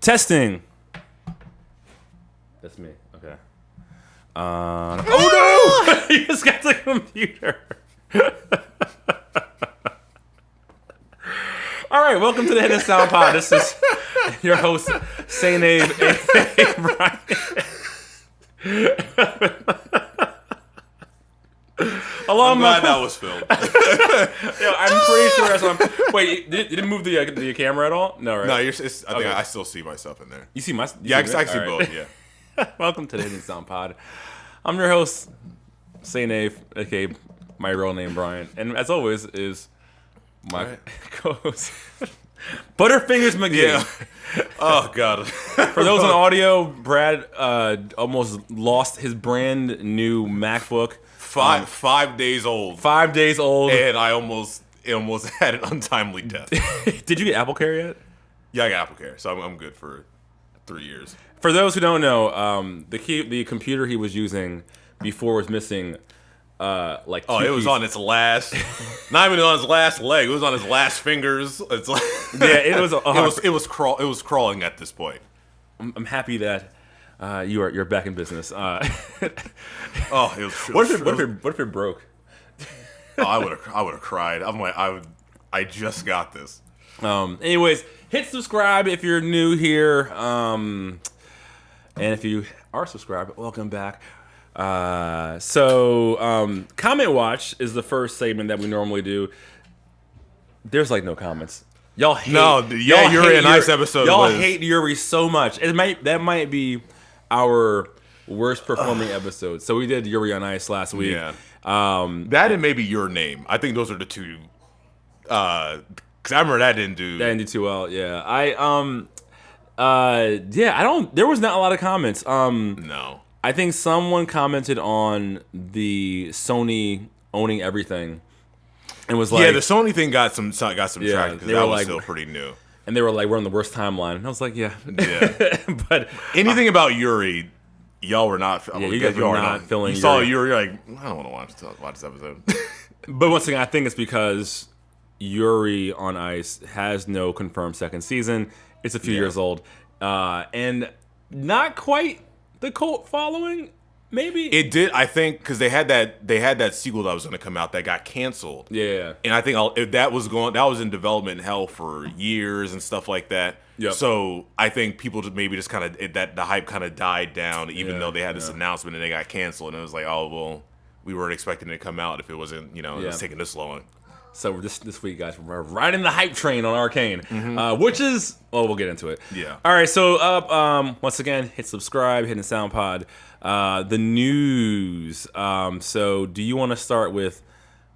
Testing. That's me. Okay. Oh no! You just got the computer. All right, welcome to the Hidden Sound Pod. This is your host, Saint Abe, a.k.a. Brian. I'm glad that was filmed. Yo, I'm pretty sure that's what I'm... Wait, you didn't move the camera at all? No, right? No, I think I still see myself in there. You see my... I see both, yeah. Welcome to the Hidden Sound Pod. I'm your host, Saint Abe, a.k.a. my real name, Brian. And as always is my co-host, Butterfingers McGee. Yeah. Oh, God. For those on audio, Brad almost lost his brand new MacBook. 5 days old. 5 days old. And I almost had an untimely death. Did you get AppleCare yet? Yeah, I got AppleCare, so I'm good for 3 years. For those who don't know, the computer he was using before was missing it was on its last, not even on its last leg. It was on his last fingers. It's like, yeah, it was crawling at this point. I'm happy that you're back in business. Oh, it was. What if it broke? Oh, I would have cried. I'm like, I just got this. Anyways, hit subscribe if you're new here. And if you are subscribed, welcome back. Comment Watch is the first segment that we normally do. There's like no comments. Y'all hate. No, yeah, Yuri on Ice episode. Y'all hate Yuri so much. That might be our worst performing episode. So we did Yuri on Ice last week. Yeah. That and maybe Your Name. I think those are the two. Because I remember that didn't do too well. Yeah. There was not a lot of comments. No. I think someone commented on the Sony owning everything, and was like, "Yeah, the Sony thing got some traction because that was still pretty new." And they were like, "We're on the worst timeline," and I was like, "Yeah." But anything about Yuri, y'all were not. You guys were not feeling. You saw Yuri, you're like, I don't want to watch this episode. But once again, I think it's because Yuri on Ice has no confirmed second season. It's a few years old, and not quite the cult following. Maybe it did. I think because they had that sequel that was going to come out that got canceled. Yeah, and I think that was in development hell for years and stuff like that. Yep. So I think people just kind of the hype kind of died down, even though they had this announcement and they got canceled, and it was like, oh well, we weren't expecting it to come out if it wasn't it was taking this long. So this week, guys, we're riding the hype train on Arcane, which is, we'll get into it. Yeah. All right, so once again, hit subscribe, hit the Sound Pod. The news. So do you want to start with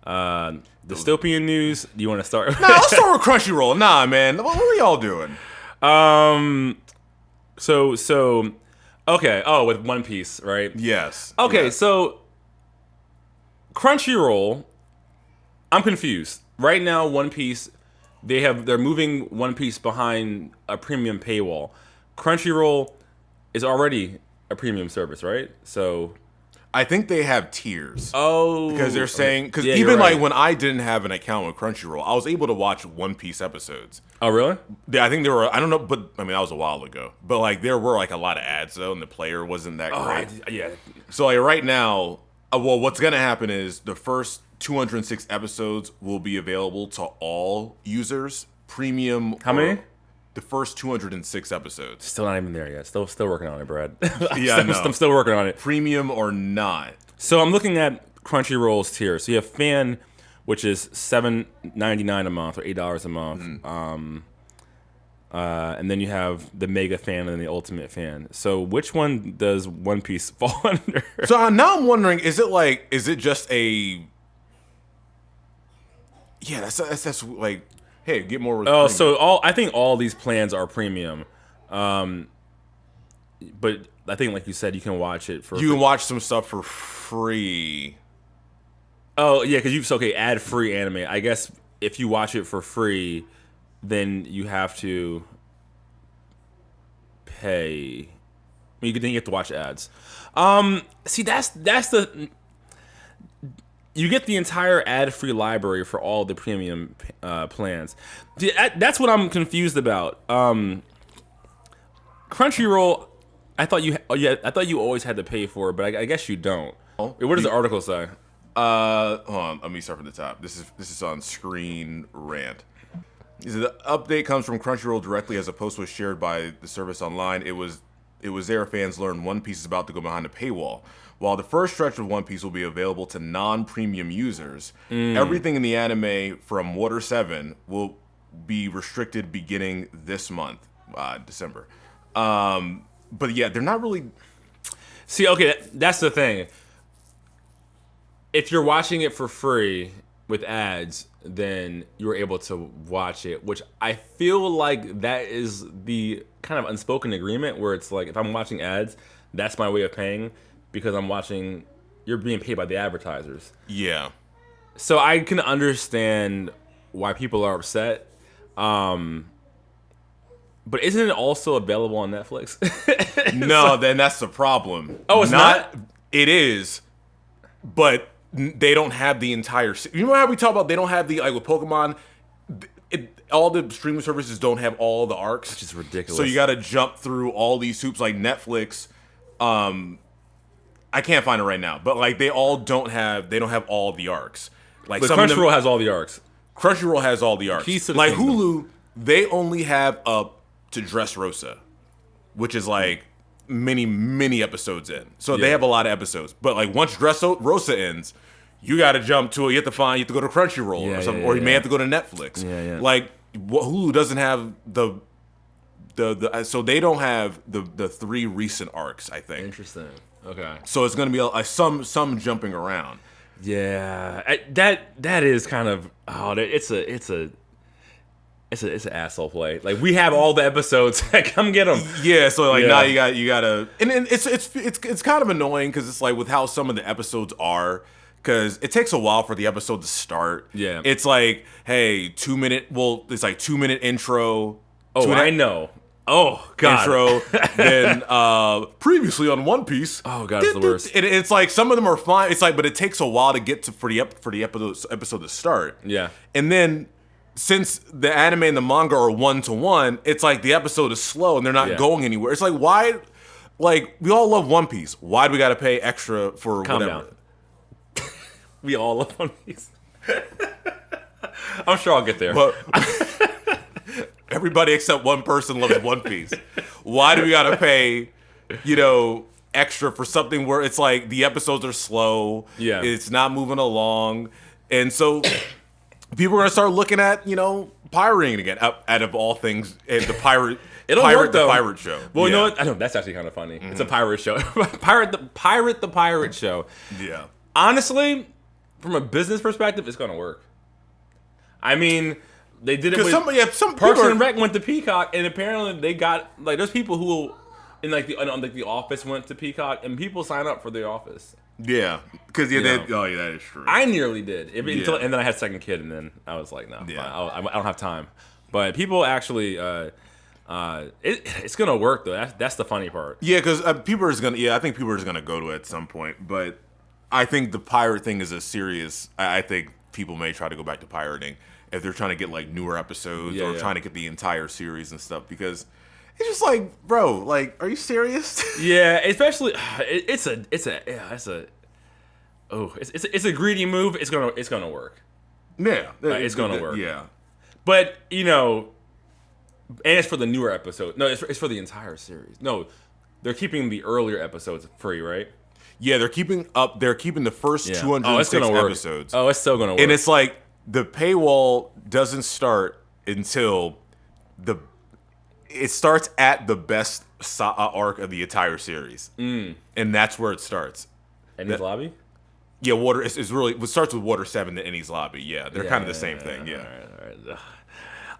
dystopian news? Do you want to start? Nah, let's start with Crunchyroll. Nah, man, what are y'all doing? So okay. Oh, with One Piece, right? Yes. Okay, yes. So Crunchyroll. I'm confused. Right now, One Piece, they're moving One Piece behind a premium paywall. Crunchyroll is already a premium service, right? So I think they have tiers. Oh, because they're saying even like when I didn't have an account with Crunchyroll, I was able to watch One Piece episodes. Oh, really? I think there were. I don't know, but I mean that was a while ago. But like there were like a lot of ads though, and the player wasn't that great. Yeah. So like right now, what's gonna happen is the first 206 episodes will be available to all users. Premium. How many? The first 206 episodes. Still not even there yet. Still working on it, Brad. I'm still working on it. Premium or not. So I'm looking at Crunchyroll's tier. So you have Fan, which is $7.99 a month or $8 a month. And then you have the Mega Fan and then the Ultimate Fan. So which one does One Piece fall under? So now I'm wondering, is it just a... Yeah, that's like, hey, get more. Oh, so I think all these plans are premium, but I think, like you said, you can watch it for. You can watch some stuff for free. Oh yeah, because ad free anime. I guess if you watch it for free, then you have to pay. Then you have to watch ads. See, that's the. You get the entire ad-free library for all the premium plans. That's what I'm confused about. Crunchyroll, I thought you always had to pay for it, but I guess you don't. Oh, What does the article say? Hold on, let me start from the top. This is on Screen Rant. The update comes from Crunchyroll directly as a post was shared by the service online. It was there fans learned One Piece is about to go behind a paywall. While the first stretch of One Piece will be available to non-premium users, everything in the anime from Water 7 will be restricted beginning this month, December. But yeah, they're not really... See, okay, that's the thing. If you're watching it for free with ads, then you're able to watch it, which I feel like that is the kind of unspoken agreement where it's like, if I'm watching ads, that's my way of paying because you're being paid by the advertisers. Yeah. So I can understand why people are upset. But isn't it also available on Netflix? No, then that's the problem. Oh, it's not? It is, but they don't have the entire... You remember how we talk about they don't have the... Like with Pokemon, all the streaming services don't have all the arcs. Which is ridiculous. So you got to jump through all these hoops like Netflix. I can't find it right now, but like they don't have all the arcs. Like but Crunchyroll has all the arcs. Crunchyroll has all the arcs. Like kingdom. Hulu, they only have up to Dressrosa, which is like many episodes in. So they have a lot of episodes. But like once Dressrosa ends, you got to jump to it. You have to go to Crunchyroll or something, or you may have to go to Netflix. Yeah. Like Hulu doesn't have the so they don't have the 3 recent arcs, I think. Interesting. Okay. So it's going to be some jumping around. Yeah, that is kind of it's an asshole play. Like we have all the episodes, come get them. Yeah, so like now you gotta, and it's kind of annoying because it's like with how some of the episodes are, because it takes a while for the episode to start. Yeah, it's like it's like 2-minute intro. Oh, I know. Oh God. Intro, then previously on One Piece. Oh God, it's the worst. It's like some of them are fine. It's like, but it takes a while to get for the episode to start. Yeah, and then since the anime and the manga are 1-to-1, it's like the episode is slow and they're not going anywhere. It's like why? Like we all love One Piece. Why do we got to pay extra for Calm whatever? Down. We all love One Piece. I'm sure I'll get there. But everybody except one person loves One Piece. Why do we gotta pay, extra for something where it's like the episodes are slow? Yeah, it's not moving along, and so people are gonna start looking at pirating again. Out of all things, the pirate. It'll work though. The pirate show. Well, you know what? I know that's actually kind of funny. Mm-hmm. It's a pirate show. pirate the pirate show. Yeah. Honestly, from a business perspective, it's gonna work. I mean, they did it with some Parks and Rec went to Peacock, and apparently they got like there's people who in the Office went to Peacock, and people sign up for The Office. Yeah, because that is true. I nearly did, and then I had a second kid, and then I was like, no, I don't have time. But people actually, it's gonna work though. That's the funny part. Yeah, because people are gonna. Yeah, I think people are just gonna go to it at some point. But I think the pirate thing is a serious. I think people may try to go back to pirating if they're trying to get like newer episodes or trying to get the entire series and stuff, because it's just like, bro, like, are you serious? Yeah, especially it's a greedy move. It's gonna work. Yeah, it's gonna work. Yeah, but and it's for the newer episode. No, it's for the entire series. No, they're keeping the earlier episodes free, right? Yeah, they're keeping the first 206 episodes. Oh, it's still gonna work. And it's like the paywall doesn't start until it starts at the best arc of the entire series, and that's where it starts. Enies Lobby. Yeah, it starts with Water 7 to Enies Lobby. Yeah, they're kind of the same thing. Yeah. All right.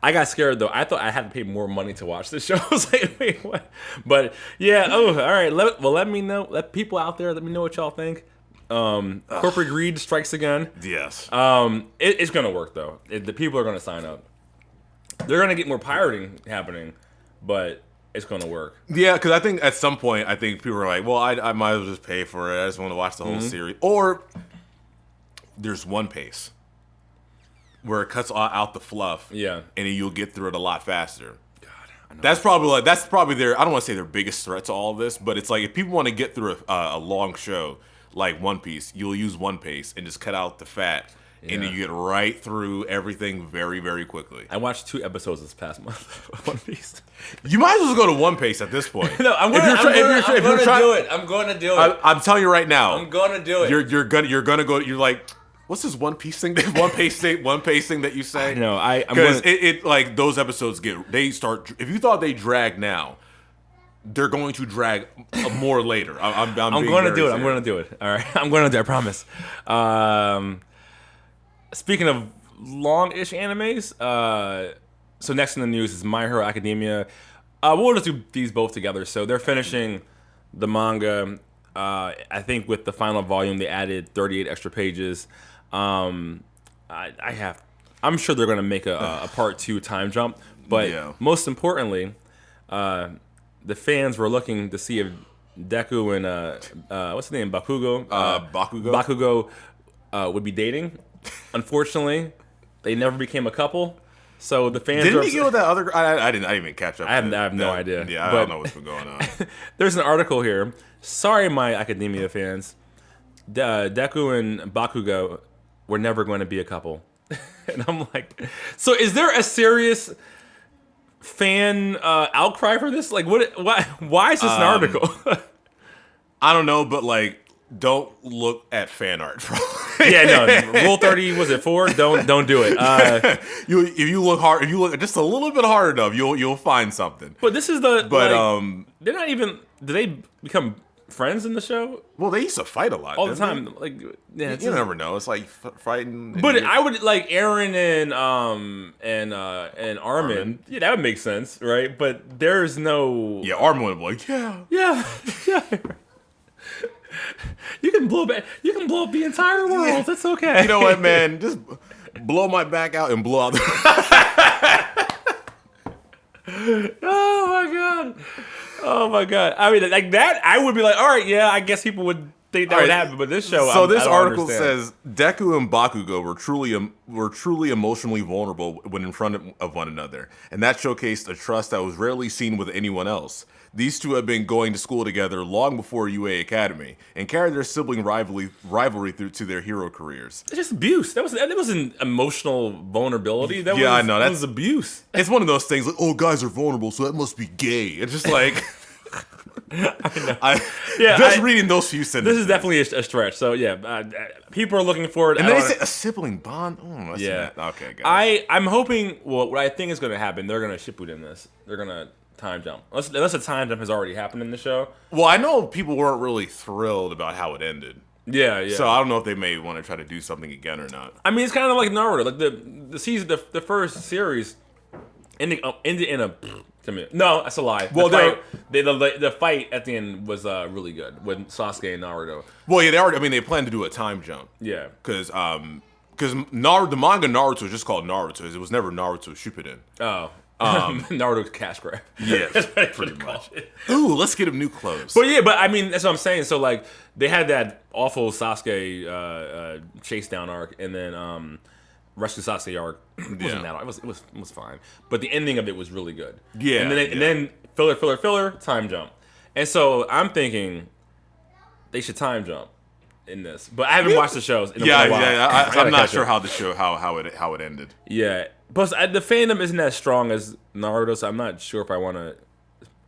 I got scared though. I thought I had to pay more money to watch this show. I was like, wait, what? But yeah. Oh, all right. Let me know. Let people out there. Let me know what y'all think. Corporate greed strikes again. Yes. It's gonna work though. The people are gonna sign up. They're gonna get more pirating happening, but it's gonna work. Yeah, because I think at some point, people are like, well, I might as well just pay for it. I just want to watch the whole series. Or there's One Piece where it cuts out the fluff. Yeah, and you'll get through it a lot faster. God, That's probably their. I don't want to say their biggest threat to all of this, but it's like if people want to get through a long show like One Piece, you'll use One Piece and just cut out the fat, and then you get right through everything very, very quickly. I watched 2 episodes this past month of One Piece. You might as well go to One Piece at this point. No, I'm going to do it. I'm going to do it. I'm telling you right now. I'm going to do it. You're gonna go. You're like, what's this One Piece thing? One Piece thing that you say? No, because it like those episodes start. If you thought they drag now, they're going to drag more later. I'm going to do it. I'm going to do it. All right, I'm going to do it. I promise. Speaking of long-ish animes, so next in the news is My Hero Academia. We'll just do these both together. So they're finishing the manga. I think with the final volume, they added 38 extra pages. I'm sure they're going to make a part 2 time jump. But most importantly, the fans were looking to see if Deku and what's his name, Bakugo would be dating. Unfortunately, they never became a couple. So the fans didn't he get with that other? I didn't even catch up. I have no idea. Yeah, I don't know what's been going on. There's an article here. Sorry, My Academia fans. Deku and Bakugo were never going to be a couple. And I'm like, so is there a serious fan outcry for this? Like, why is this an article? I don't know, but like, don't look at fan art. Yeah, no. Rule 30, was it 4? Don't do it. If you look just a little bit hard enough, you'll find something. But this is they're not even. Do they become friends in the show? Well, they used to fight a lot all the time. Like, yeah, you never know. It's like fighting. But I would like Aaron and Armin. Yeah, that would make sense, right? But there's no. Yeah, Armin would be like, yeah. You can blow up the entire world. Yeah. That's okay. You know what, man? Just blow my back out and blow out the. Oh my god! I mean, like that, I would be like, all right, yeah, I guess people would think that would happen. But this show, so this article says Deku and Bakugo were truly emotionally vulnerable when in front of one another, and that showcased a trust that was rarely seen with anyone else. These two have been going to school together long before UA Academy and carried their sibling rivalry through to their hero careers. It's just abuse. That wasn't emotional vulnerability. I know. That was abuse. It's one of those things like, oh, guys are vulnerable, so that must be gay. It's just like... I know. Reading those few sentences. This is definitely a stretch. So, yeah, people are looking forward. And then they say a sibling bond? Oh, yeah. Okay, guys. I'm hoping... Well, what I think is going to happen, they're going to Shippuden this. They're going to... time jump. Unless a time jump has already happened in the show. Well, I know people weren't really thrilled about how it ended. Yeah. So I don't know if they may want to try to do something again or not. I mean, it's kind of like Naruto. Like the season, the first series ended in a. No, that's a lie. Well, the fight at the end was really good with Sasuke and Naruto. Well, yeah, they planned to do a time jump. Yeah. Because the manga Naruto was just called Naruto. It was never Naruto Shippuden. Oh. Naruto's cash grab. Yeah, pretty much. Ooh, let's get him new clothes. But I mean, that's what I'm saying. So like, they had that awful Sasuke chase down arc, and then Rescue Sasuke arc. It wasn't that arc. It was fine. But the ending of it was really good. Yeah. And then filler, time jump. And so I'm thinking they should time jump in this. But I haven't watched the shows in a while. I'm not sure how the show how it ended. Yeah. Plus, the fandom isn't as strong as Naruto, so I'm not sure if I want to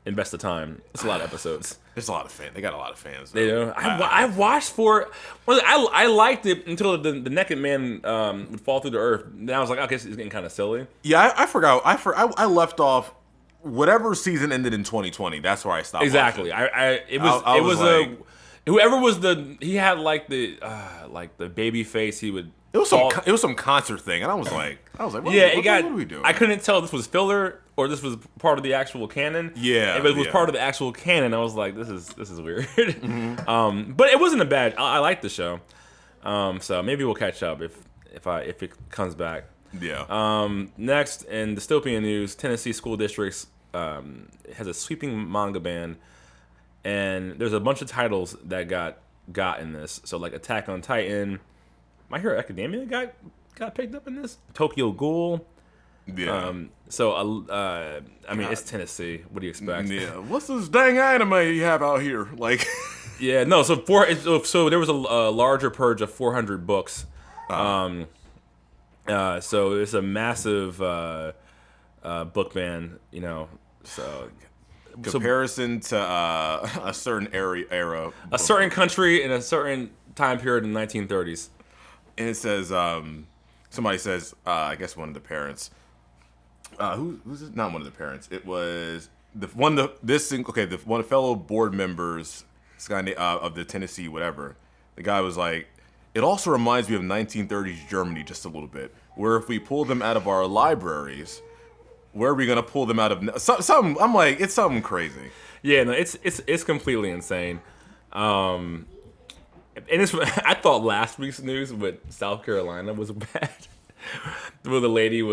invest the time. It's a lot of episodes. There's a lot of fans. They got a lot of fans. Though. They do. I watched for. Well, I liked it until the naked man would fall through the earth. Then I was like, okay, it's getting kind of silly. Yeah, I forgot. I left off. Whatever season ended in 2020. That's where I stopped. Exactly. Watching. Whoever was he had like the baby face. He would. It was some concert thing, and I was like, what are we doing? I couldn't tell if this was filler or this was part of the actual canon. Yeah, if it was part of the actual canon, I was like, this is weird. Mm-hmm. But it wasn't a bad. I liked the show. So maybe we'll catch up if it comes back. Yeah. Next in dystopian news, Tennessee school districts has a sweeping manga ban, and there's a bunch of titles that got in this. So like Attack on Titan. My Hero Academia got picked up in this. Tokyo Ghoul, Yeah. I mean, it's Tennessee. What do you expect? Yeah. What's this dang anime you have out here? Like, Yeah, no. So there was a larger purge of 400 books. So it's a massive book ban. comparison to a certain era. A certain country in a certain time period in the 1930s. And it says, somebody says, I guess one of the parents. Who's it? Not one of the parents. It was one of the fellow board members, this guy of the Tennessee whatever. The guy was like, it also reminds me of 1930s Germany just a little bit, where if we pull them out of our libraries, where are we gonna pull them out of? Something. I'm like, it's something crazy. Yeah, no, it's completely insane. And I thought last week's news with South Carolina was bad, where the lady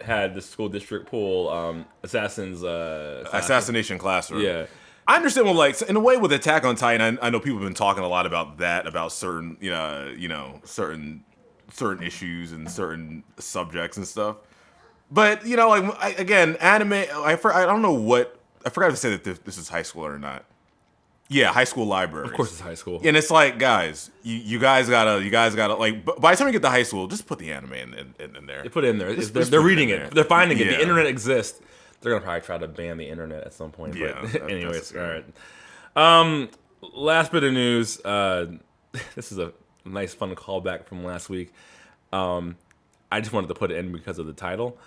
had the school district pull Assassination classroom. Yeah. I understand. Well, like in a way, with Attack on Titan, I know people have been talking a lot about that, about certain, certain issues and certain subjects and stuff. But anime. I don't know what I forgot to say that this is high school or not. Yeah, high school libraries. Of course, it's high school. And it's like, guys, you guys gotta like. By the time you get to high school, just put the anime in there. They put it in there. They're reading it. They're finding it. The internet exists. They're gonna probably try to ban the internet at some point. Yeah. But anyways, all right. Last bit of news. This is a nice, fun callback from last week. I just wanted to put it in because of the title.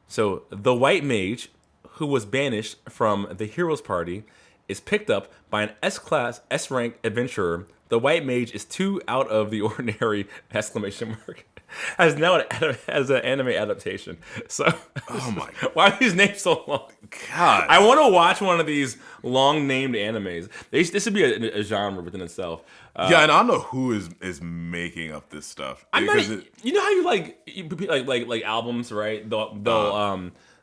So the white mage who was banished from the heroes party is picked up by an S-class, S-rank adventurer. The white mage is too out of the ordinary! ! As now as an anime adaptation. So, oh my! Why are these names so long? God, I want to watch one of these long named animes. This would be a genre within itself. Yeah, and I don't know who is making up this stuff. You know how you like albums, right?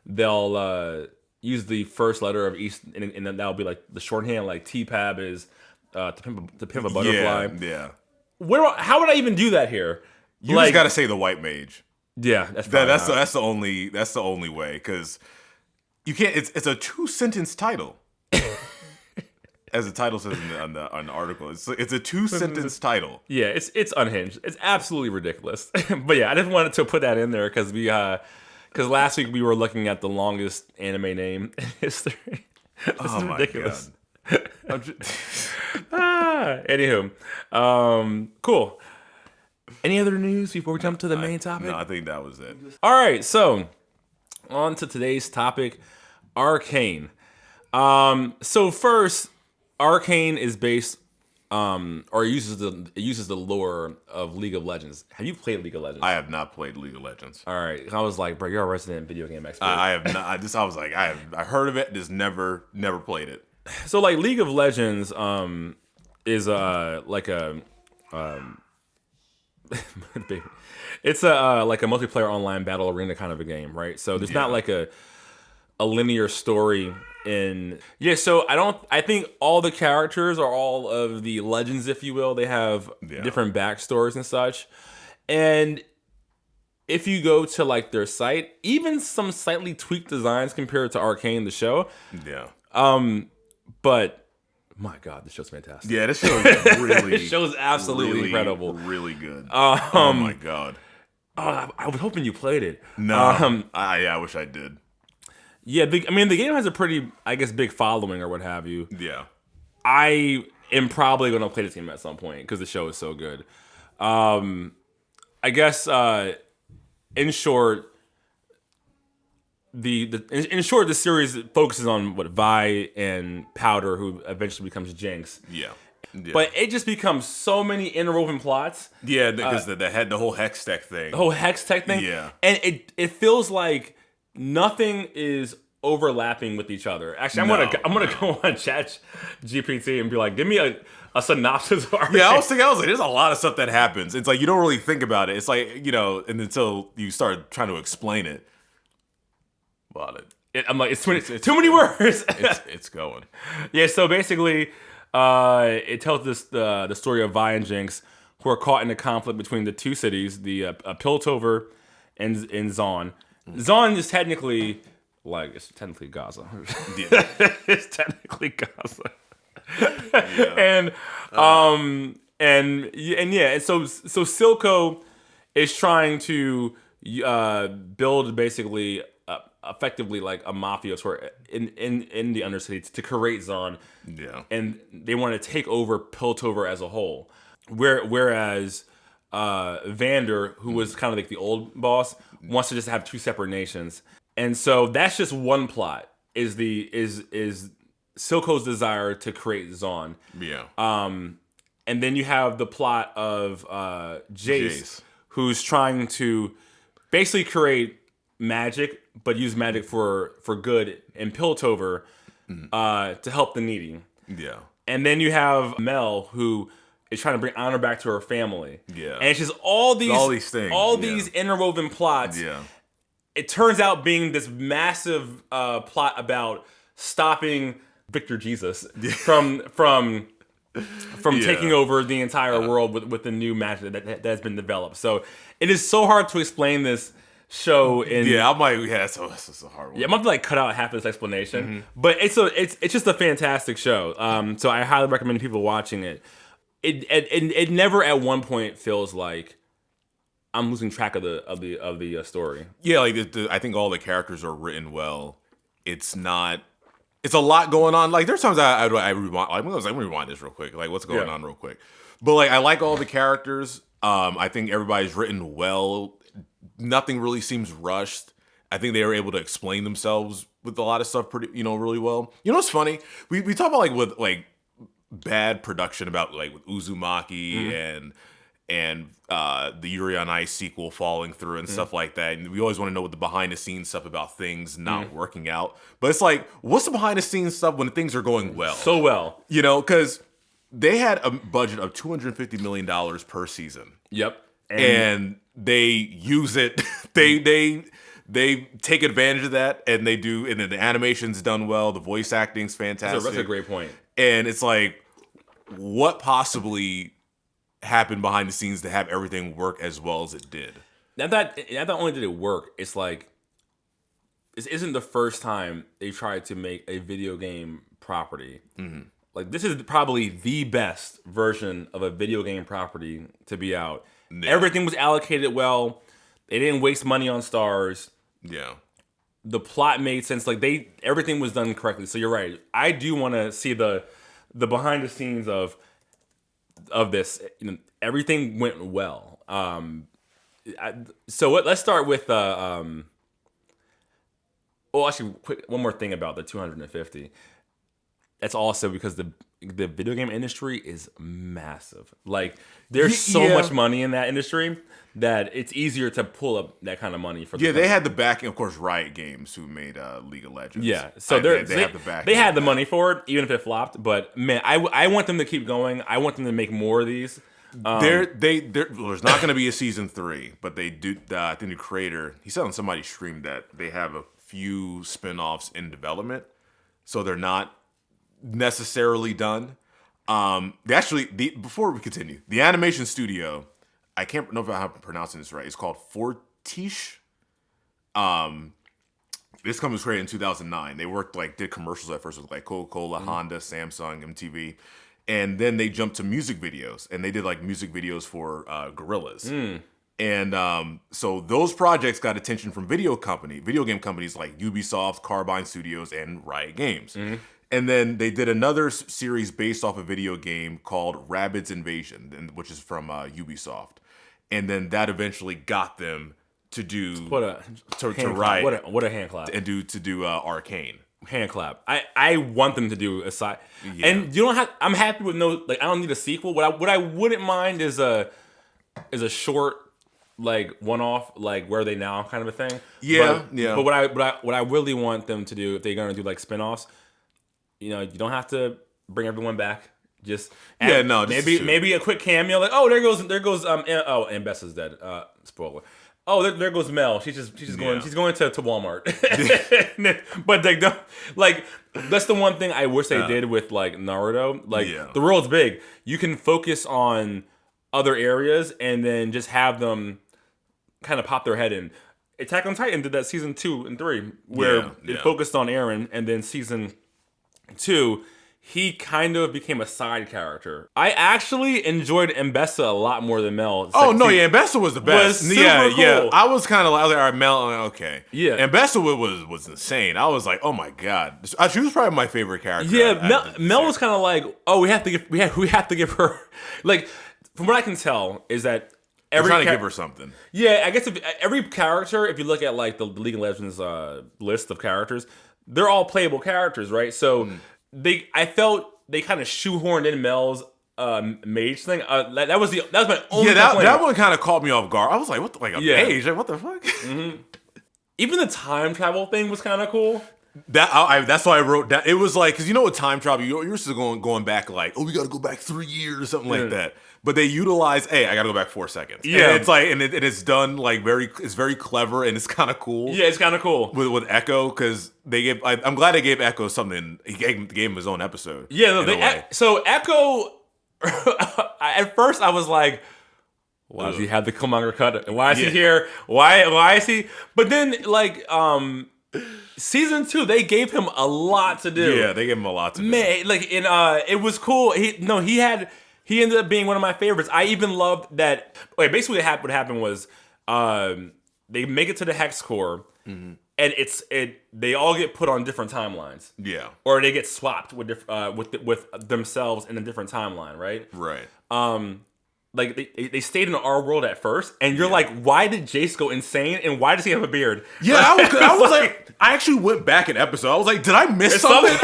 They'll use the first letter of each, and then that'll be like the shorthand. Like T-Pab is to pimp a butterfly. Yeah. How would I even do that here? You just gotta say the white mage. Yeah, that's the only way, because you can't. It's a 2-sentence title, as the title says on the article. It's a 2-sentence title. Yeah, it's unhinged. It's absolutely ridiculous. But yeah, I just wanted to put that in there because because last week we were looking at the longest anime name in history. This is ridiculous. Anywho, cool. Any other news before we jump to the main topic? No, I think that was it. All right, so on to today's topic, Arcane. So first, Arcane is based, or uses the lore of League of Legends. Have you played League of Legends? I have not played League of Legends. All right, I was like, bro, you're a resident video game expert. I have not. I was like, I heard of it, just never played it. So like League of Legends, is like a it's like a multiplayer online battle arena kind of a game, right? So there's not like a linear story so I think all the characters are all of the legends, if you will. They have different backstories and such. And if you go to like their site, even some slightly tweaked designs compared to Arcane, the show. Yeah. But my God, this show's fantastic. Yeah, this show is really this show is absolutely incredible. Really good. Oh my God. I was hoping you played it. No. I wish I did. Yeah, the game has a pretty, I guess, big following or what have you. Yeah. I am probably going to play this game at some point because the show is so good. I guess, in short, the series focuses on Vi and Powder, who eventually becomes Jinx. Yeah. But it just becomes so many interwoven plots. Yeah, because the whole hex tech thing. The whole hex tech thing. Yeah. And it feels like nothing is overlapping with each other. Actually, I'm gonna go on Chat GPT and be like, give me a synopsis of Arcane. Yeah, I was like, there's a lot of stuff that happens. It's like you don't really think about it. It's like, and until you start trying to explain it. Well, I'm like, it's too many words. It's going. Yeah, so basically, it tells the story of Vi and Jinx, who are caught in a conflict between the two cities, the Piltover and Zaun. Zon is technically it's technically Gaza. Yeah. It's technically Gaza. Yeah. And so Silco is trying to build basically effectively like a mafia sort in the Undercity to create Zon. Yeah. And they want to take over Piltover as a whole. Whereas Vander, who was kind of like the old boss, wants to just have two separate nations. And so that's just one plot. Is Silco's desire to create Zon. Yeah. And then you have the plot of Jace, who's trying to basically create magic, but use magic for good in Piltover to help the needy. Yeah. And then you have Mel, who is trying to bring honor back to her family. Yeah. And it's just all these things. These interwoven plots. Yeah. It turns out being this massive plot about stopping Victor Jesus from taking over the entire world with the new magic that has been developed. So it is so hard to explain this show in that's a hard one. I'm gonna have to cut out half of this explanation, but it's just a fantastic show. So I highly recommend people watching it. It never at one point feels like I'm losing track of the story. Yeah, like I think all the characters are written well. It's a lot going on. Like there's times I rewind. Let me rewind this real quick. Like what's going on real quick. But like I like all the characters. I think everybody's written well. Nothing really seems rushed. I think they were able to explain themselves with a lot of stuff pretty, really well. You know what's funny? We talk about with bad production about with Uzumaki and the Yuri on Ice sequel falling through and stuff like that. And we always want to know what the behind the scenes stuff about things not working out. But it's what's the behind the scenes stuff when things are going well? So well. Because they had a budget of $250 million per season. Yep. And they use it. They take advantage of that, and they do. And then the animation's done well. The voice acting's fantastic. That's a great point. And it's what possibly happened behind the scenes to have everything work as well as it did? Not only did it work, it's this isn't the first time they tried to make a video game property. This is probably the best version of a video game property to be out. Yeah. Everything was allocated well. They didn't waste money on stars. Yeah. The plot made sense. Everything was done correctly. So you're right. I do want to see the behind the scenes of this. Everything went well. So let's start with actually, quick, one more thing about the 250. That's also because the video game industry is massive. There's so much money in that industry that it's easier to pull up that kind of money for. They had the backing, of course, Riot Games, who made League of Legends. Yeah, so they have the backing. They had the money for it, even if it flopped. But man, I want them to keep going. I want them to make more of these. There's not going to be a season 3, but they do. I think the creator, he said on somebody's stream that they have a few spin-offs in development, so they're not necessarily done. Before we continue, the animation studio, I can't know if I'm pronouncing this right. It's called Fortiche. This company was created in 2009. They did commercials at first with Coca-Cola, Honda, Samsung, MTV. And then they jumped to music videos, and they did music videos for Gorillaz. And so those projects got attention from video game companies like Ubisoft, Carbine Studios, and Riot Games. And then they did another series based off a video game called Rabbids Invasion, which is from Ubisoft. And then that eventually got them to do to write what a hand clap and to do Arcane. Hand clap. I want them to do a side, and you don't have. I'm happy with no. I don't need a sequel. What I wouldn't mind is a short one off Where Are They Now kind of a thing. But what I really want them to do if they're gonna do spinoffs, you don't have to bring everyone back. Just maybe a quick cameo there goes and Bess is dead. Spoiler. Oh, there goes Mel. She's going to Walmart. But they don't that's the one thing I wish they did with Naruto. The world's big. You can focus on other areas and then just have them kind of pop their head in. Attack on Titan did that season 2 and 3, where it focused on Eren, and then season 2, he kind of became a side character. I actually enjoyed Mbessa a lot more than Mel. Mbessa was the best. Was super cool. I was kind of like, all right, Mel, okay. Yeah. Mbessa was insane. I was like, oh my God. She was probably my favorite character. Yeah, Mel was kind of like, oh, we have to give her, like, from what I can tell, is that trying to give her something. Yeah, I guess every character, if you look at like the League of Legends list of characters, they're all playable characters, right? So I felt they kind of shoehorned in Mel's mage thing. That was my only complaint. That one kind of caught me off guard. I was like, what? Mage? Like, what the fuck? Mm-hmm. Even the time travel thing was kind of cool. That's why I wrote down. It was like, because you know what time travel, you're used to going back like, oh, we got to go back 3 years or something like that. But they utilize, hey, I got to go back 4 seconds. Yeah, and it's like, and it's done like it's very clever, and it's kind of cool. Yeah, it's kind of cool with Echo, because they gave. I'm glad they gave Echo something. He gave him his own episode. Yeah, no, so Echo. At first, I was like, why does he have the Killmonger cut? Why is he here? Why is he? But then, like, season 2, they gave him a lot to do. Yeah, they gave him a lot to do. Man, like, it was cool. He ended up being one of my favorites. I even loved that. Okay, basically, what happened was, they make it to the Hex Core, and they all get put on different timelines. Yeah, or they get swapped with themselves in a different timeline, right? Right. Like they stayed in our world at first, and you're like, why did Jace go insane, and why does he have a beard? Yeah, I was like, I actually went back an episode. I was like, did I miss something?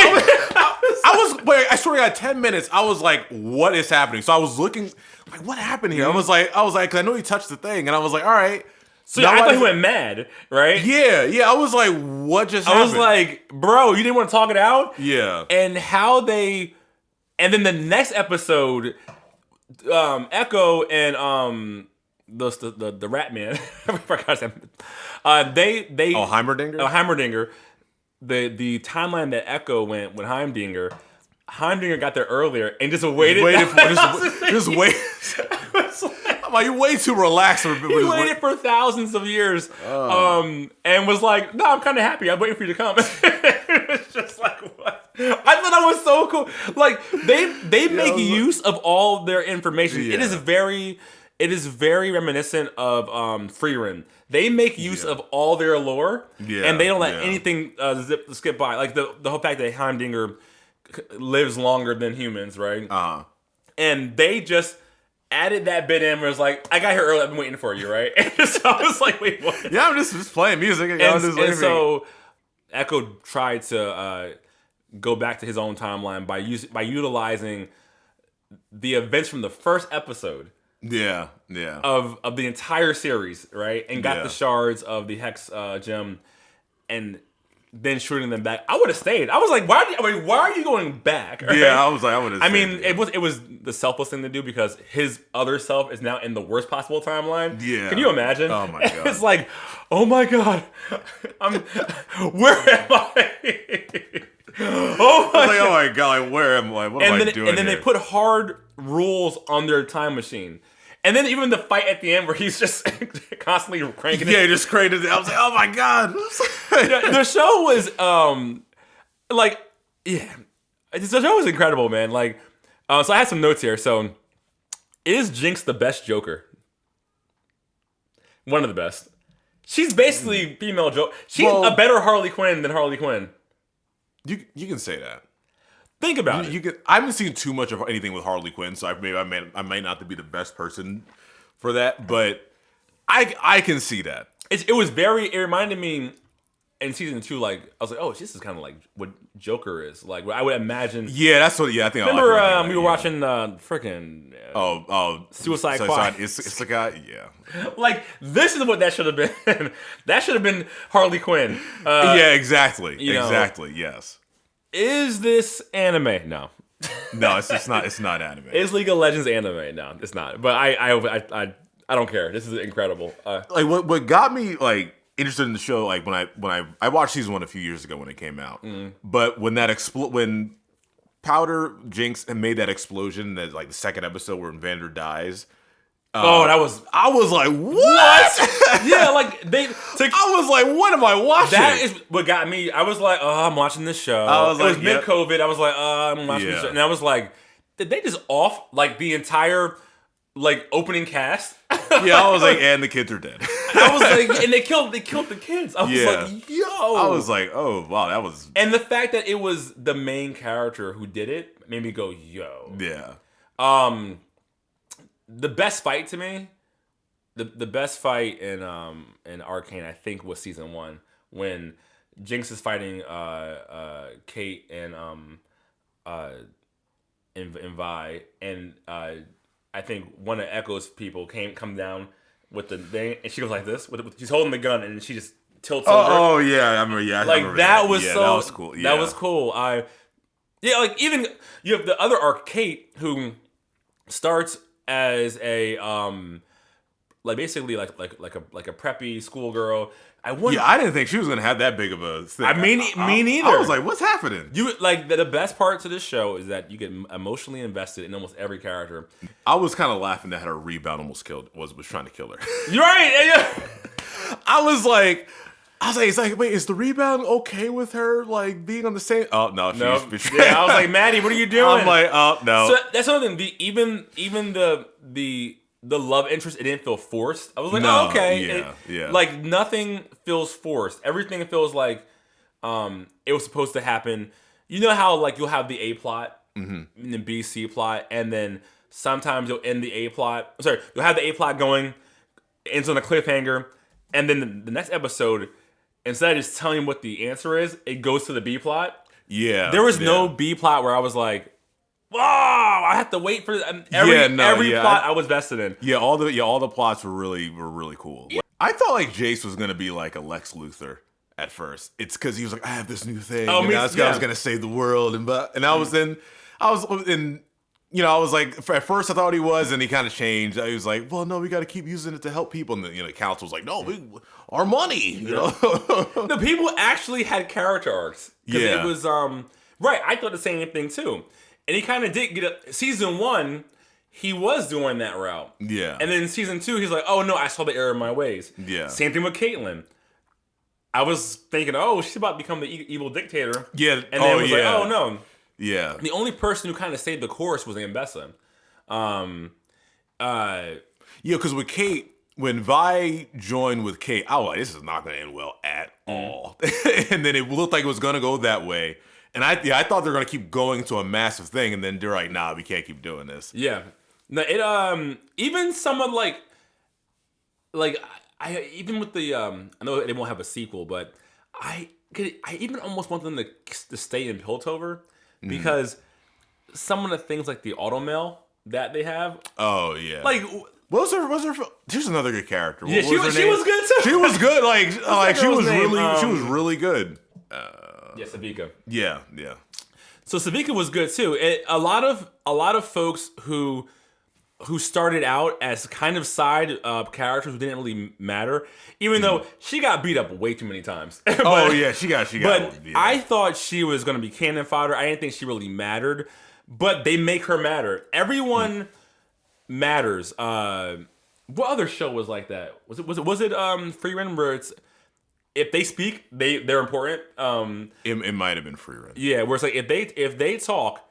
I swear I got 10 minutes. I was like, what is happening? So I was looking, like, what happened here? I was like, because I know he touched the thing, and I was like, all right. So I thought he went mad, right? Yeah. I was like, what just happened? I was like, bro, you didn't want to talk it out? Yeah. And then the next episode, Echo and the Rat Man, I forgot his name. Heimerdinger? Heimerdinger. The timeline that Echo went with Heimdinger got there earlier and just waited. Just wait. I'm like, you're way too relaxed. He waited for thousands of years, and was like, "No, I'm kind of happy. I'm waiting for you to come." It's just like, what? I thought that was so cool. Like they make use of all their information. Yeah. It is very reminiscent of Freerun. They make use of all their lore, and they don't let anything skip by. Like the whole fact that Heimdinger lives longer than humans, right? And they just added that bit in where it's like, I got here early, I've been waiting for you, right? And so I was like, wait, what? Yeah, I'm just playing music. And so Echo tried to go back to his own timeline by utilizing the events from the first episode. Yeah. Of the entire series, right? And got the shards of the Hex gem, and then shooting them back. I would have stayed. I was like, why are you going back? Right? Yeah, I was like, I would have. I mean, it was the selfless thing to do because his other self is now in the worst possible timeline. Yeah. Can you imagine? Oh my god. It's like, oh my god, where am I? Oh my god, like, where am I? What am I doing? And then they put hard rules on their time machine. And then even the fight at the end where he's just constantly cranking it. Yeah, just cranking it. I was like, oh my god. The show was, the show was incredible, man. Like, so I had some notes here. So, is Jinx the best Joker? One of the best. She's basically female Joker. She's a better Harley Quinn than Harley Quinn. You can say that. Think about it. I haven't seen too much of anything with Harley Quinn, so I might not be the best person for that, but I can see that. It reminded me in season 2, like, I was like, oh, this is kind of like what Joker is. Like, I would imagine. Yeah, that's what, I think remember I like we were watching freaking Suicide Squad. Isekai, yeah. Like, this is what that should have been. That should have been Harley Quinn. Yeah, exactly. Exactly, yes. Is this anime? No. No, it's not. It's not anime. Is League of Legends anime? No, it's not. But I don't care. This is incredible. Like what got me like interested in the show, like when I watched season 1 a few years ago when it came out. But when when Powder Jinx and made that explosion, that like the second episode where Vander dies, That was. I was like, what? Yeah, like I was like, what am I watching? That is what got me. I was like, oh, I'm watching this show. It was mid-COVID. I was like, I'm watching this show. And I was like, did they just off like the entire like opening cast? Yeah, I was like, and the kids are dead. I was like, and they killed the kids. I was like, yo. I was like, oh wow, that was. And the fact that it was the main character who did it made me go, yo. Yeah. The best fight to me, the best fight in Arcane, I think, was season 1 when Jinx is fighting Kate and Vi, and I think one of Echo's people come down with the thing, and she goes like this. She's holding the gun, and she just tilts over. Oh yeah, I remember. Yeah, like I remember that was so. That was cool. Yeah. That was cool. Like even you have the other Kate who starts as a like basically like a preppy schoolgirl. I didn't think she was gonna have that big of a thing. Me neither. I was like, what's happening? You like the best part to this show is that you get emotionally invested in almost every character. I was kind of laughing that her rebound almost was trying to kill her. You're right. Yeah. I was like, it's like, wait, is the rebound okay with her like being on the same? Oh no, she's betrayed. Yeah, I was like, Maddie, what are you doing? I'm like, oh no. So that's another thing. Even the love interest, it didn't feel forced. I was like, oh, okay. Yeah. Like nothing feels forced. Everything feels like it was supposed to happen. You know how like you'll have the A plot and the B, C plot, and then sometimes you'll end the A plot. Sorry, you'll have the A plot going, ends on a cliffhanger, and then the next episode, instead of just telling you what the answer is, it goes to the B plot. Yeah. There was no B plot where I was like, wow, I have to wait for every plot I was vested in. Yeah, all the plots were really cool. Yeah. I thought like Jace was gonna be like a Lex Luthor at first. It's because he was like, I have this new thing, and this guy was gonna save the world, and I was like, at first I thought he was, and he kind of changed. I was like, well, no, we got to keep using it to help people, and the council was like, no, our money, you know. The people actually had character arcs. Yeah, it was right. I thought the same thing too. And he kind of did get a season 1. He was doing that route. Yeah. And then in season 2, he's like, oh no, I saw the error in my ways. Yeah. Same thing with Caitlyn. I was thinking, oh, she's about to become the evil dictator. Yeah. And then it was like, oh no. Yeah. The only person who kind of saved the course was Ambessa. Yeah, because with Kate, when Vi joined with Kate, I was like, this is not going to end well at all. And then it looked like it was going to go that way. And I thought they were gonna keep going to a massive thing, and then they're like, "Nah, we can't keep doing this." Yeah, no, it even someone like I even with the I know they won't have a sequel, but I even almost want them to stay in Piltover because some of the things like the automail that they have. Oh yeah, like. Was her? She's another good character. Yeah, she was good too. She was good. Like she was really good. Yeah, Savika. Yeah. So Savika was good too. A lot of folks who started out as kind of side characters who didn't really matter, even though she got beat up way too many times. She got. But I thought she was going to be cannon fodder. I didn't think she really mattered, but they make her matter. Everyone matters. What other show was like that? Was it Free Run where it's if they speak, they're important. It might have been Free Run. Yeah, where it's like if they talk,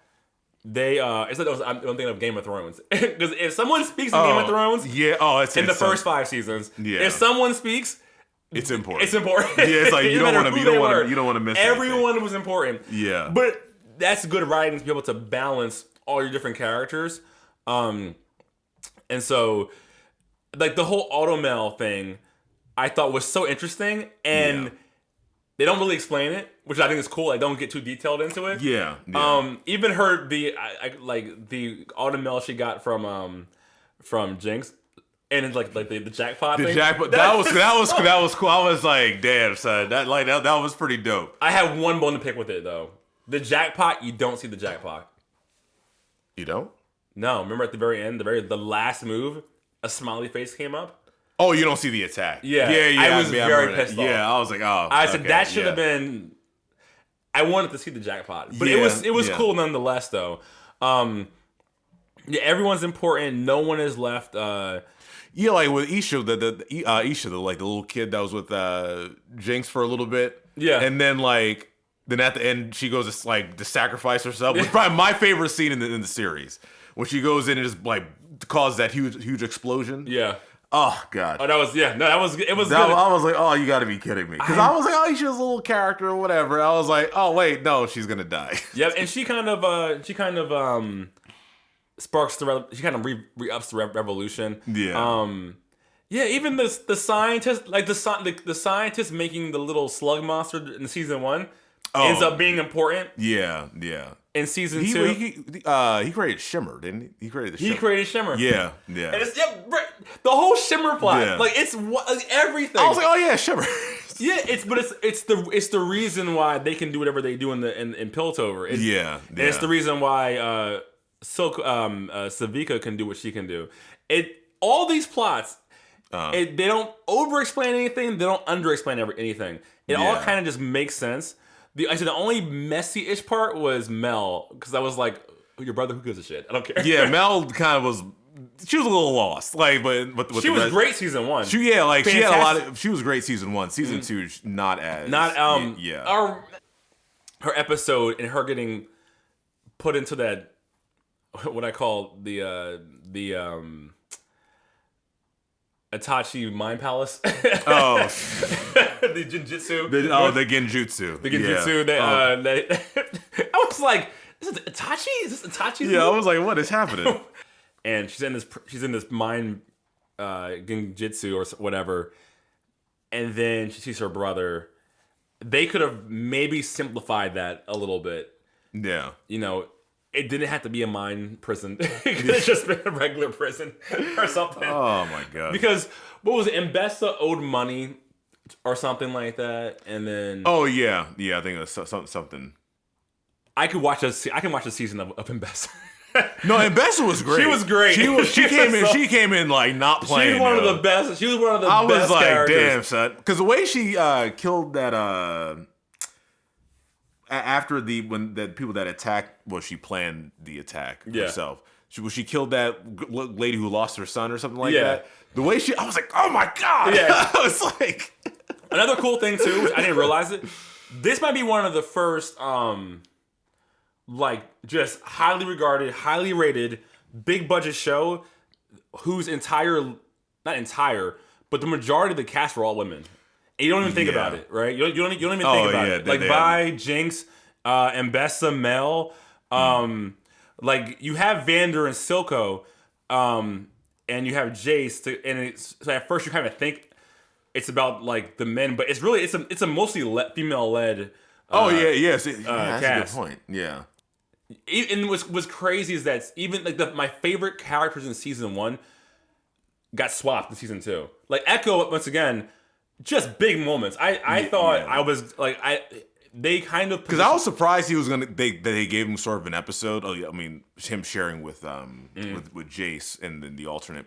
they it's like I'm thinking of Game of Thrones because if someone speaks in Game of Thrones, it's in the first 5 seasons, if someone speaks, it's important. It's important. Yeah, it's like you don't want to miss. Everyone anything. was important. Yeah, but that's good writing to be able to balance all your different characters, and so like the whole automail thing. I thought was so interesting, and they don't really explain it, which I think is cool. I don't get too detailed into it. Yeah. Even her the automail she got from Jinx, and it's like the jackpot. The thing. Jackpot. That was cool. I was like, damn, son, that was pretty dope. I have one bone to pick with it though. The jackpot, you don't see the jackpot. You don't? No. Remember at the very end, the last move, a smiley face came up. Oh, you don't see the attack. Yeah. I was very pissed off. Yeah, I was like, oh. I said that should have been. I wanted to see the jackpot, but it was cool nonetheless, though. Everyone's important. No one is left Yeah, like with Isha, Isha, the little kid that was with Jinx for a little bit. Yeah. And then at the end she goes to sacrifice herself. Which is probably my favorite scene in the series. When she goes in and just causes that huge explosion. Yeah. Oh God. Oh, that was it was good. I was like, oh, you got to be kidding me, because I was like, oh, she's a little character or whatever. I was like, oh wait, no, she's gonna die. Yeah, and she kind of sparks she kind of re-ups the revolution. Yeah. Yeah, even the scientist, like the scientist making the little slug monster in season 1 ends up being important. Yeah. In season 2, he created Shimmer, didn't he? He created Shimmer. He created Shimmer. Yeah. And it's the whole Shimmer plot. Yeah. Like it's everything. I was like, oh yeah, Shimmer. Yeah, it's the reason why they can do whatever they do in Piltover. It's the reason why Savika can do what she can do. All these plots, they don't over-explain anything. They don't under-explain anything. It all kind of just makes sense. The only messy-ish part was Mel, because I was like, your brother, who gives a shit? I don't care. Yeah, Mel kind of was. She was a little lost, but she was great season 1. She had a lot of. She was great season 1. Season 2, not as. Her episode and her getting put into that, what I call the Itachi Mind Palace. Oh, the Genjutsu. the Genjutsu. The Genjutsu. I was like, is this Itachi? Is this Itachi? Yeah, I was like, what is happening? And she's in this mind Genjutsu or whatever, and then she sees her brother. They could have maybe simplified that a little bit. Yeah. It didn't have to be a mind prison. It could have just been a regular prison or something. Oh my God. Because what was it? Mbessa owed money or something like that, and then I think it was something. I can watch a season of Mbessa. No, Mbessa was great. She was great. She came in like not playing. She was one of the best. She was one of the best. I was like, characters. Damn, son, because the way she killed that after the people that attacked, she planned the attack herself. She killed that lady who lost her son or something like that. The way I was like, oh my God. Yeah. I was like, another cool thing too, which I didn't realize it. This might be one of the first, just highly regarded, highly rated, big budget show whose not entire, but the majority of the cast were all women. And you don't even think about it, right? You don't even think about it. Like Vi, Jinx, Mbessa, Mel, you have Vander and Silco, and you have Jace. So at first you kind of think it's about the men, but it's a mostly female led. That's cast. a good point. Yeah. And what's crazy is that even my favorite characters in season 1 got swapped in season 2. Like Echo, once again, just big moments. I thought I was they kind of, because I was surprised he was they gave him sort of an episode. Him sharing with Jace and then the alternate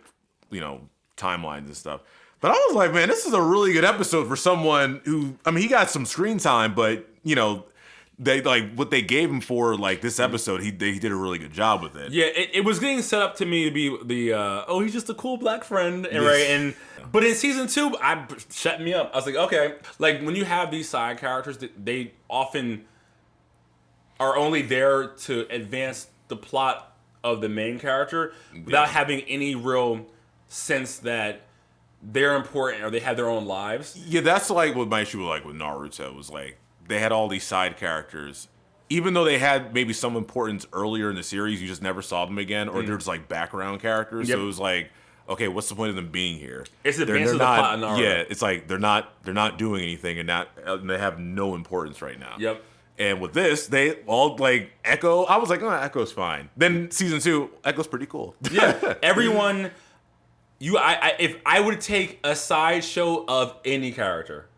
timelines and stuff. But I was like, man, this is a really good episode for someone who he got some screen time, but they what they gave him for this episode, he did a really good job with it. Yeah, it was getting set up to me to be the he's just a cool black friend, right? But in season 2, shut me up. I was like, okay, when you have these side characters, they often are only there to advance the plot of the main character without having any real sense that they're important or they have their own lives. Yeah, that's what my issue with Naruto was they had all these side characters. Even though they had maybe some importance earlier in the series, you just never saw them again, or they're just background characters. Yep. So it was okay, what's the point of them being here? It's advancing the plot of Naruto. Yeah, it's they're not doing anything, and they have no importance right now. Yep. And with this, they all Echo. I was like, oh, Echo's fine. Then season 2, Echo's pretty cool. Yeah, everyone. If I would take a sideshow of any character,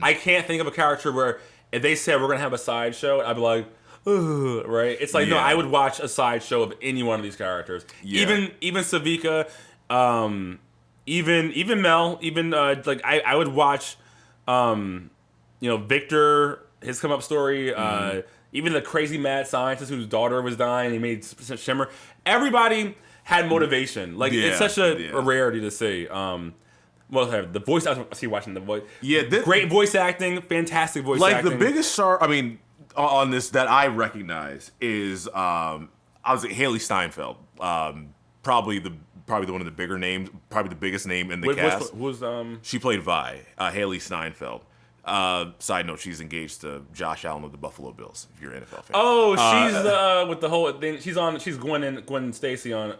I can't think of a character where if they said we're gonna have a sideshow, I'd be like, ugh, right? It's no, I would watch a sideshow of any one of these characters. Yeah. Even Savika, even Mel, I would watch, Victor, his come up story, Even the crazy mad scientist whose daughter was dying, he made Shimmer. Everybody had motivation. Like it's such a rarity to see. Well, the voice. I see watching the voice. Yeah, great voice acting, fantastic voice acting. Like the biggest star, I mean, on this that I recognize is I was Haley Steinfeld. Probably one of the bigger names, probably the biggest name in the cast. She played Vi, Haley Steinfeld. Side note: she's engaged to Josh Allen of the Buffalo Bills. If you're an NFL fan. Oh, she's with the whole thing. She's Gwen Stacy on.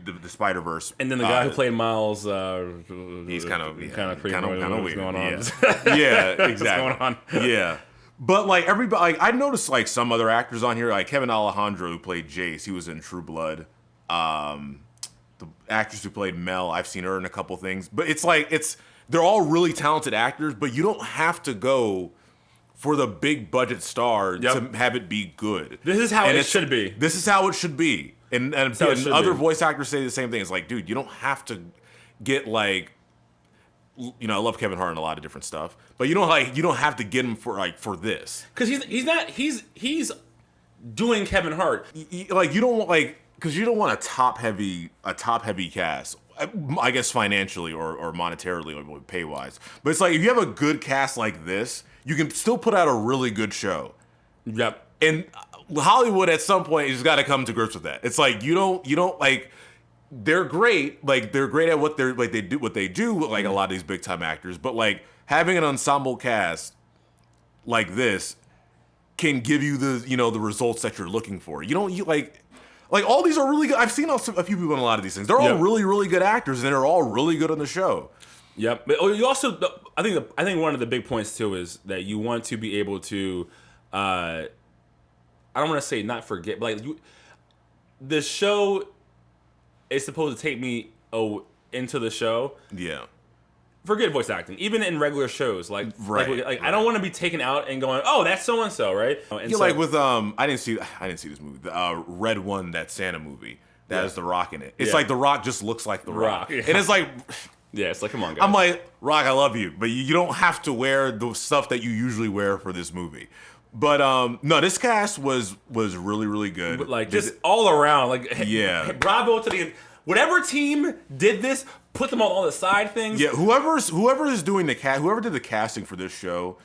The Spider-Verse. And then the guy who played Miles, he's kind of weird. What's going on? Yeah, exactly. What's going on? Yeah. But like everybody, like I noticed like some other actors on here, like Kevin Alejandro who played Jace, he was in True Blood. The actress who played Mel, I've seen her in a couple things. But they're all really talented actors, but you don't have to go for the big budget star to have it be good. This is how it should be. This is how it should be. And other voice actors say the same thing. It's like, dude, you don't have to get like, I love Kevin Hart and a lot of different stuff, but you don't have to get him for this. Because he's doing Kevin Hart. Like you don't want because you don't want a top heavy cast. I guess financially or monetarily or pay wise. But it's like if you have a good cast like this, you can still put out a really good show. Yep. And Hollywood at some point has got to come to grips with that. It's like you don't like they're great, like they're great at what they do like a lot of these big time actors, but like having an ensemble cast like this can give you the results that you're looking for. Like all these are really good. I've seen a few people in a lot of these things. They're all really, really good actors, and they're all really good on the show. Yep. But you also, I think one of the big points too is that you want to be able to, I don't want to say not forget, but like the show is supposed to take me into the show. Yeah. Forget voice acting, even in regular shows. Like I don't want to be taken out and going, oh, that's so and so, right? And like with I didn't see this movie, the Red One, that Santa movie that has The Rock in it. It's like The Rock just looks like The Rock. Yeah. And it's like, yeah, it's like, come on, guys. I'm like, Rock, I love you, but you don't have to wear the stuff that you usually wear for this movie. But no, this cast was really, really good. But like just all around, like bravo to whatever team did this. Put them on all the side things. Yeah, whoever is doing whoever did the casting for this show,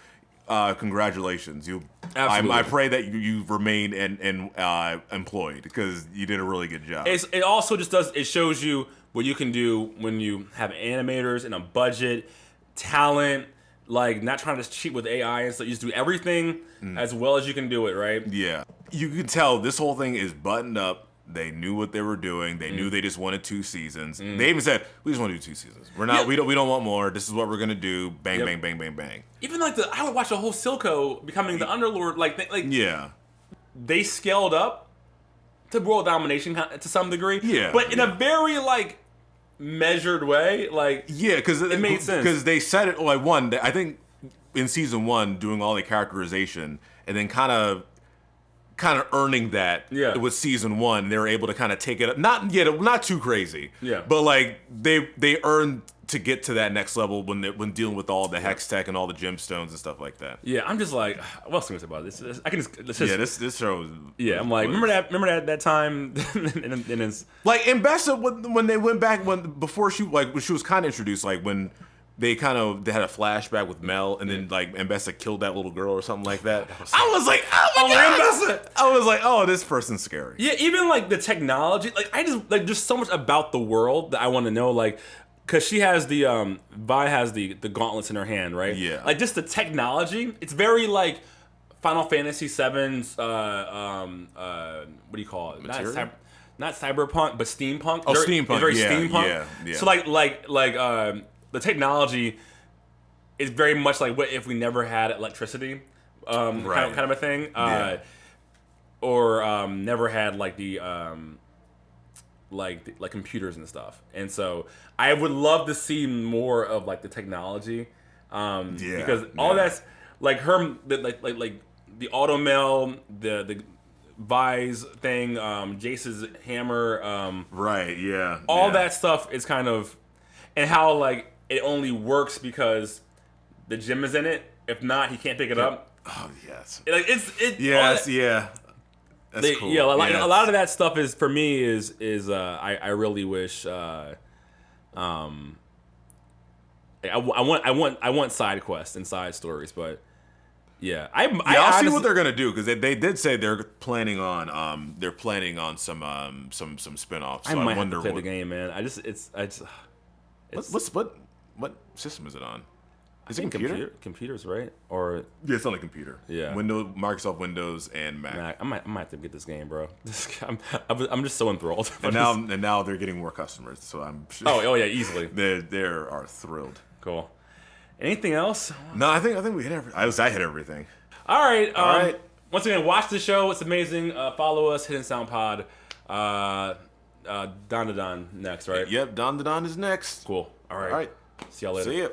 congratulations. Absolutely. I pray that you remain employed because you did a really good job. It also just it shows you what you can do when you have animators and a budget, talent, like not trying to cheat with AI and stuff. You just do everything as well as you can do it, right? Yeah. You can tell this whole thing is buttoned up. They knew what they were doing. They knew they just wanted 2 seasons. They even said, "We just want to do 2 seasons. We're not. We don't want more. This is what we're gonna do. Bang, bang, bang, bang, bang." Even like I would watch the whole Silco becoming the Underlord. They scaled up to world domination to some degree. Yeah, but in a very like measured way. Like because it made sense because they said it like I think in season 1 doing all the characterization and then kind of earning that with season 1, they were able to kind of take it up. Not too crazy. Yeah. But like they earned to get to that next level when dealing with all the hex tech and all the gemstones and stuff like that. Yeah, I'm just like, what else can I say about this? I can just this show. I'm like, remember that time, and it's like Mbessa when they went back before she was kind of introduced, like when. They had a flashback with Mel, and then like Mbessa killed that little girl or something like that. I was like, oh my god! Mbessa! I was like, oh, this person's scary. Yeah, even like the technology, like I just like there's so much about the world that I want to know, like because she has Vi has the gauntlets in her hand, right? Yeah. Like just the technology, it's very like Final Fantasy VII's. What do you call it? Not cyberpunk, but steampunk. Oh, steampunk. It's very steampunk. Yeah. So like. The technology is very much like what if we never had electricity, kind of a thing, or never had like the like computers and stuff. And so I would love to see more of like the technology, because all that's like like the automail, the Vi's thing, Jace's hammer, all that stuff is kind of, and how like. It only works because the gem is in it. If not, he can't pick it up. Oh yes. Like it's Yes, yeah. That's cool. Yeah, a lot of that stuff is for me is I really wish I want side quests and side stories, but yeah, I'll see what they're gonna do because they did say they're planning on some spin-offs. So I might wonder have to play the game, man. what system is it on? Is it I think computer? computers, right? Or Yeah, it's on the computer. Yeah. Microsoft Windows and Mac. I might have to get this game, bro. I'm just so enthralled. And now they're getting more customers, so I'm sure. Oh yeah, easily. They are thrilled. Cool. Anything else? No, I think we hit I hit everything. All right. All right. Once again, watch the show. It's amazing. Follow us, Hidden Sound Pod. Don to Don next, right? Yep, Don to Don is next. Cool. All right. All right. See y'all later. See ya.